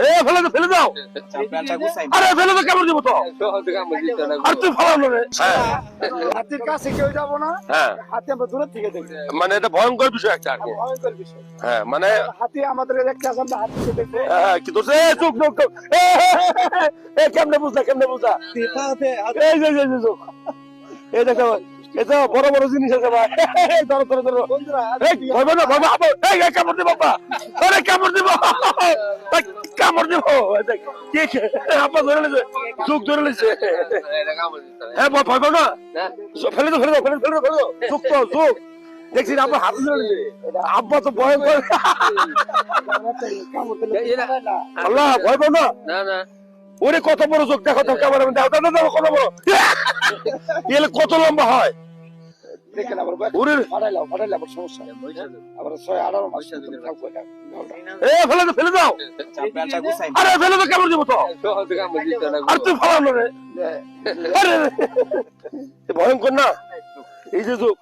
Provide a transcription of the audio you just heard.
এ ফেলে দাও ফেলে দাও আরে ফেলে দাও কেমন দিব তো আর তুই ফেলানো রে হাতির কাছে কেউ যাবো না, হ্যাঁ হাতি আমরা দূরের থেকে দেখবো। মানে এটা ভয়ঙ্কর বিষয় একটা আর কি ভয়ঙ্কর বিষয়। হ্যাঁ মানে হাতি আমাদের দেখতে আসে, আমরা হাতিকে দেখবো। হ্যাঁ কি তোর চোখ চোখ চোখ এ কেমনে বুঝা এই যে চোখ এই দেখো এটা বড় বড় জিনিস আছে ভাই ধরো ধরো ধরো বন্ধুরা, এই ভয় না ভয় আপা এই কামড় দিব আপা আরে কামড় দিব কামড় দিব কে আপা ধরে নিছে চোখ ধরে নিছে হ্যাঁ ভয় ভয় না ফেলে দাও ফেলে দাও ফেলে দাও ফেলে দাও চোখ তো চোখ দেখছি আপা হাত ধরে নিছে আব্বা তো ভয়ঙ্কর আল্লাহ ভয় পাও না না না ওরে কত বড় চোখ দেখো তো ক্যামেরা দাও দাও দাও কত বড় এলে কত লম্বা হয় দেখেন আবার ওরে ফাটাইলাম আবার সমস্যা আবার 6-18 মাস থাকবো এটা। এ ফেলে দাও আরে ফেলে দাও কেমন দিব তো আর তুই ফেলানো রে আরে ভয়ঙ্কর না এই যে চোখ